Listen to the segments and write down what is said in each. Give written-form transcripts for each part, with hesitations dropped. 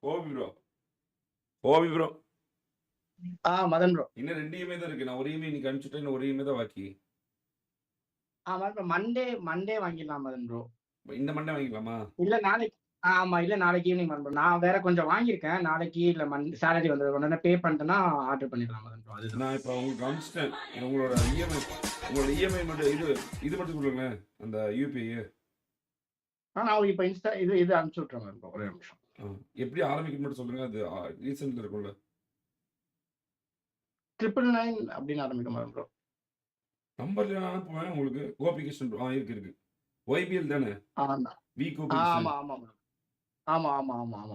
Gopi bro. Gopi bro. Madan bro. இன்னும் 2 EMI தான் இருக்கு. நான் ஒரு இஎம்ஐ இன்னைக்கு அனுப்பிச்சுட்டேன். இன்னும் ஒரு இஎம்ஐ தான் பாக்கி. மதன் ப்ரோ, மண்டே வாங்கிடலாம் மதன் ப்ரோ. இந்த மண்டே வாங்கிக்கலாமா? இல்ல நாளைக்கு. ஆமா, இல்ல நாளைக்கு ஈவினிங் மதன் ப்ரோ. நான் வேற கொஞ்சம் வாங்கியிருக்கேன். நாளைக்கு இல்ல சேலரி வந்து உடனே பே பண்ணிட்டேன்னா ஆர்டர் பண்ணிடலாம் மதன் ப்ரோ. அதுதான். நான் இப்போ உங்களுக்கு அனுப்பிச்சிட்டேன். உங்களோட இஎம்ஐ மட்டும் இது மட்டும் சொல்லுங்களேன். அந்த யூபிஐ. நான் உங்களுக்கு இப்போ இது அனுப்பிச்சு விட்றேன் மதன் ப்ரோ. ஒரே நிமிஷம். எப்படி ஆரம்பிக்கணும் மட்டும் சொல்லுங்க. அது ரீசெண்ட்ல இருக்கும்ல. 999 அப்படின்னு ஆரம்பிக்கும் மதன் ப்ரோ. நம்பர்ல நான் அனுப்புவேன் உங்களுக்கு. கோபிகிருஷ்ணன் இருக்கு. ஒய்பிஎல் தானே? வி ஆமா கோபிகிருஷ்ணன். ஆமா மதன். ஆமா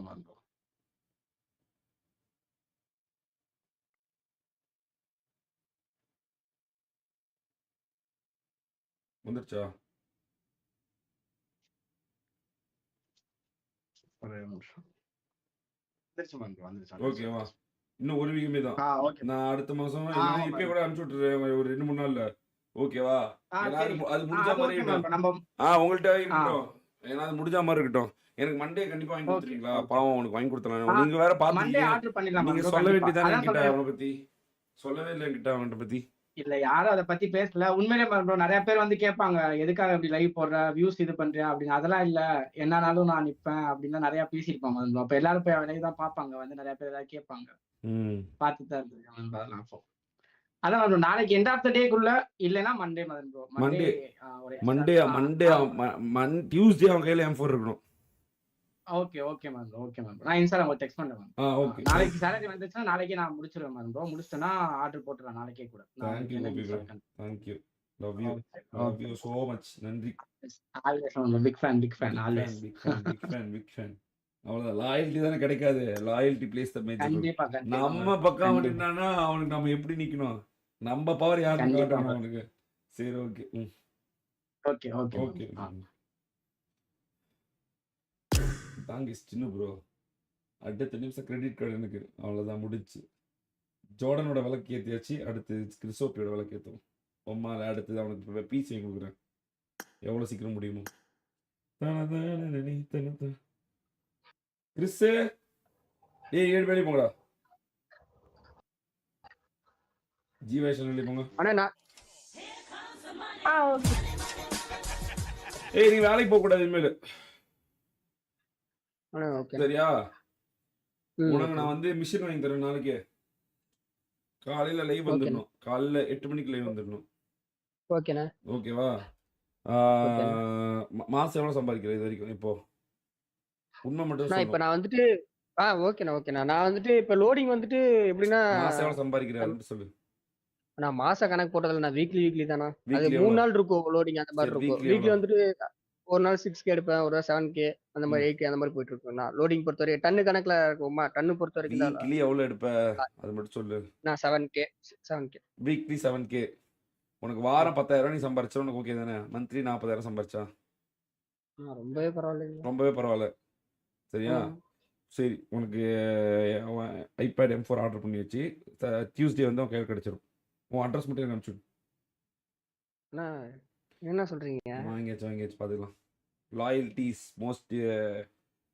மதன் ப்ரோ. வந்துருச்சா? ஒரே நிமிஷம். வந்துருச்சு மதன் ப்ரோ. வந்துருச்சு. ஓகேவா? இன்னும் ஒரு இஎம்ஐ தான். ஓகே. நான் அடுத்த மாசம் இப்ப கூட அனுப்பிச்சு விட்டுறேன். ஒரு 2-3 நாள்ல. ஓகேவா? ஏன்னா அது முடிஞ்ச மாதிரி இருக்கட்டும். உங்கள்ட்ட இருக்கட்டும். ஏன்னா அது முடிஞ்ச மாதிரி இருக்கட்டும். எனக்கு மண்டே கண்டிப்பா வாங்கி கொடுத்துறீங்களா? பாவம் உனக்கு வாங்கி கொடுத்தலாம். நீங்க வேற பாத்துட்டீங்க. நீங்க சொல்ல வேண்டியதானே என்கிட்ட அவனை பத்தி. சொல்லவே இல்லை என்கிட்ட அவனை பத்தி. இல்ல, யாரும் அதை பத்தி பேசல. உண்மையிலே ப்ரோ, நிறைய பேர் வந்து கேட்பாங்க, எதுக்காக இப்படி லைவ் போடுற, வியூஸ் இது பண்றியா அப்படின்னு. அதெல்லாம் இல்ல, என்னன்னாலும் நான் நிப்பேன் அப்படின்னு நிறைய பேசியிருப்பாங்க ப்ரோ. அப்ப எல்லாரும் போய் லைவ் தான் பாப்பாங்க. வந்து நிறைய பேர் ஏதாவது கேட்பாங்க. பார்த்துட்டு தான் இருக்காங்க. அதான் ப்ரோ, நாளைக்கு எண்ட் ஆஃப் த டேக்குள்ள இல்லைன்னா Monday Madan bro. Monday Tuesday அவன் கையில M4 இருக்கணும். Okay ma'am. நான் இன்ஸ்டால உங்களுக்கு டெக்ஸ்ட் பண்றேன். நாளைக்கு சேலரி வந்துச்சுன்னா நாளைக்கே நான் முடிச்சிருவேன் மேம் ப்ரோ. முடிச்சிட்டேன்னா ஆர்டர் போட்டுறேன் நாளைக்கே கூட. Thank you. Love you so much. நன்றி. Big fan always. Big fan. அவ்வளவுதான். லாயல்ட்டி தானே கிடைக்காது. Loyalty plays the major. நம்ம பக்கம் நின்னானா அவனுக்கு நம்ம எப்படி நிக்கணும்? நம்ம பவர் யாருக்கு காட்டணும் அவனுக்கு? சரி, ஓகே. தாங்கிஸ் சின்ன ப்ரோ. அடுத்த நிமிஷம் கிரெடிட் கார்டு எனக்கு. அவ்வளோதான், முடிச்சு. ஜோர்டனோட விளக்கு ஏற்றியாச்சு. அடுத்து கிறிஸ்டோப்பியோட விளக்கு ஏற்றுவோம். பொம்மால அடுத்து அவனுக்கு பீஸ் வாங்கி கொடுக்குறேன். எவ்வளோ சீக்கிரம் முடியுமோ. கிறிஸ் 7 வெளியே போங்கடா. ஜீவேஷன் வெளியே போங்க. நீ வேலைக்கு போக கூடாது இனிமேல். சரியா? உனக்கு நான் வந்து மிஷின் வாங்கி தரேன். நாளைக்கு காலையில லைவ் வந்துடணும். காலையில 8 மணிக்கு லைவ் வந்துடணும். ஓகேவா? மாசம் எவ்வளவு சம்பாதிக்கிற இது வரைக்கும்? இப்போ உண்மை மட்டும் இப்ப நான் வந்துட்டு ஓகேண்ணா. நான் வந்துட்டு இப்ப லோடிங் வந்துட்டு எப்படின்னா மாசம் எவ்வளவு சம்பாதிக்கிறேன் சொல்லு. நான் மாச கணக்கு போட்டதில்ல. நான் வீக்லி தானா. அது 3 நாள் இருக்கும் லோடிங். அந்த மாதிரி இருக்கும். வீக்லி வந்துட்டு ஒரு நாள் 6K எடுப்பேன், ஒரு நாள் 7K, அந்த மாதிரி 8K அந்த மாதிரி போயிட்டு இருக்கும். நான் லோடிங் பொறுத்தவரை டன்னு கணக்குல இருக்குமா? டன்னு பொறுத்த வரைக்கும் வீக்லி எவ்வளவு எடுப்ப அது மட்டும் சொல்லு. நான் 7K. Weekly 7K. உனக்கு வாரம் 10,000 நீ சம்பாரிச்சா உனக்கு ஓகே தானே? மந்த்லி 40,000 சம்பாரிச்சா ரொம்பவே பரவாயில்ல. ரொம்பவே பரவாயில்ல. சரியா? சரி, உனக்கு ஐபேட் M4 ஆர்டர் பண்ணி வச்சு டியூஸ்டே வந்து உன் கையில் கிடைச்சிரும். உன் அட்ரஸ் மட்டும் எனக்கு அனுப்பிச்சு. என்ன சொல்றீங்க? வாங்கியாச்சு பார்த்துக்கலாம். Loyalty is most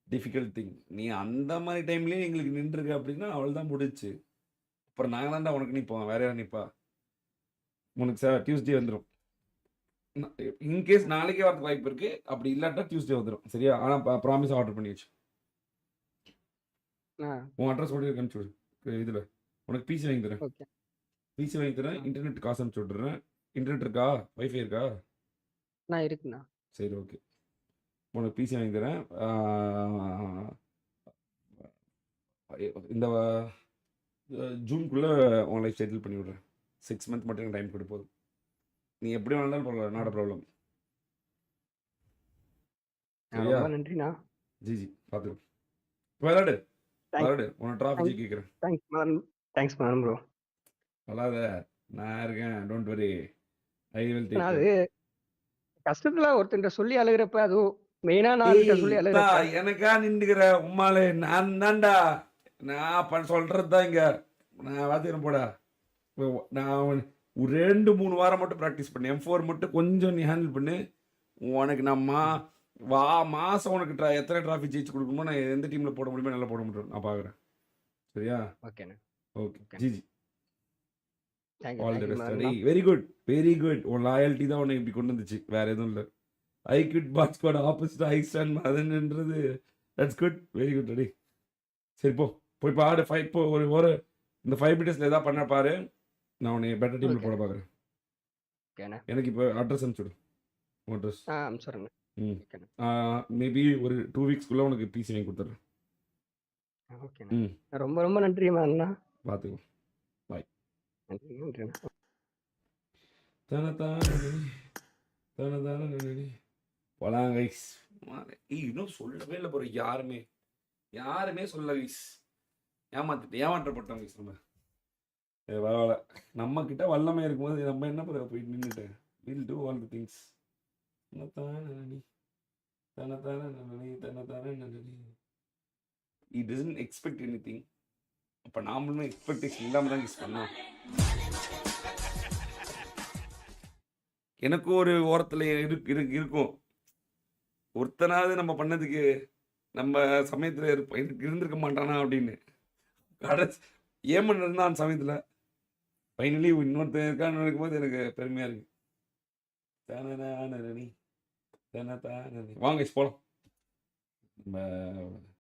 difficult thing. நீ அந்த மாதிரி டைம்லேயே எங்களுக்கு நின்றுருக்க அப்படின்னா அவள் தான் முடிச்சு. அப்புறம் நாங்கள் தான்டா உனக்கு நிற்போம். வேற யாரும் நிற்பா? உனக்கு டியூஸ்டே வந்துடும். இன்கேஸ் நாளைக்கே வரதுக்கு வாய்ப்பு இருக்கு. அப்படி இல்லாட்டா டியூஸ்டே வந்துடும். சரியா? ஆனால் ப்ராமிஸ் ஆர்டர் பண்ணி வச்சு உன் அட்ரஸ் மட்டும் அனுப்பிச்சு விடு. இதில் உனக்கு பிசி வாங்கி தரேன். இன்டர்நெட் காசு அனுப்பிச்சு விட்டுறேன். இன்டர்நெட் இருக்கா? வைஃபை இருக்கா? இருக்குண்ணா. சரி, ஓகே. உனக்கு பிசி வாங்கி தரேன். இந்த ஜூனுக்குள்ளே உன் லைஃப் செட்டில் பண்ணி விட்றேன். 6 மந்த் மட்டும் எனக்கு டைம் கொடுப்போம். நீ எப்படி வேணாலும் பரவாயில்ல. Not problem. சரியா? நன்றிண்ணா. ஜி பார்த்துக்கோ. விளையாடு. உன்னை டிராஃபி கேட்குறேன். Thanks bro. வராத, நான் இருக்கேன். Don't worry. I will take. அது கஷ்டத்துல ஒருத்தன் சொல்லி அழுகிறப்ப, அதுவும் மெயினா நான் சொல்லி அழுகிறப்ப எனக்கா நின்றுக்கிற உம்மாலே நான் தான்டா. நான் சொல்றது தான் இங்க. நான் வாத்தியம் போடா. நான் ஒரு 2-3 வாரம் மட்டும் ப்ராக்டிஸ் பண்ணேன். M4 மட்டும் கொஞ்சம் நீ ஹேண்டில் பண்ணு. உனக்கு நம்ம வா மாசம் உனக்கு எத்தனை டிராஃபி ஜெயிச்சு கொடுக்கணுமோ நான் எந்த டீம்ல போட முடியுமோ நல்லா போட முடியும் நான் பார்க்குறேன். சரியா? ஓகேண்ணே. Okay okay. GG. Thank you all the thank you best. நண்பா. Very good very good. உன் லாயல்ட்டி தான் உன்னை இப்படி கொண்டு வந்துச்சு, வேற எதுவும் இல்லை. I good bad squad opposite I stand மதன்ன்றது that's good. Very good ready. சரி போய் பாடு. ஃபைட் ஒரு இந்த 5 மினிட்ஸ்ல ஏதாவது பண்ண பாரு. நான் உன்னை பெட்டர் டீம்ல ஓகே போட பார்க்குறேன். ஓகேண்ணே. எனக்கு இப்போ அட்ரஸ் அனுப்பிச்சுடு. உன் அட்ரஸ். அனுப்பிச்சுட்றேண்ணே. ம் ஓகேண்ணே. மேபி ஒரு 2 வீக்ஸ்க்குள்ளே உனக்கு பிசி வாங்கி கொடுத்துட்றேன். ஓகேண்ணே. ம் ரொம்ப ரொம்ப நன்றிம்மா அண்ணா. பார்த்துக்கோ. பாய். நன்றி நன்றிண்ணா. தானே போலாம் கைஸ். இன்னும் சொல்லவே இல்லை போகிற யாருமே சொல்லல கைஸ். ஏமாற்றப்பட்டோம் கைஸ். நம்ம பரவாயில்ல, நம்ம கிட்ட வல்லமை இருக்கும்போது நம்ம என்ன பண்ண போய் நின்றுட்டு will do all the things. He doesn't expect anything. அப்போ நாமளும் எக்ஸ்பெக்டேஷன் இல்லாமல் தான் யூஸ் பண்ணோம். எனக்கும் ஒரு ஓரத்தில் இருக்கும் ஒருத்தனாவது நம்ம பண்ணதுக்கு நம்ம சமயத்தில் இருந்திருக்க மாட்டானா அப்படின்னு. கடைசி ஏமன் இருந்தான் அந்த சமயத்தில். ஃபைனலி இன்னொருத்தன் இருக்கான்னு நினைக்கும்போது எனக்கு பெருமையாக இருக்கு. வாங்க போகலாம். நம்ம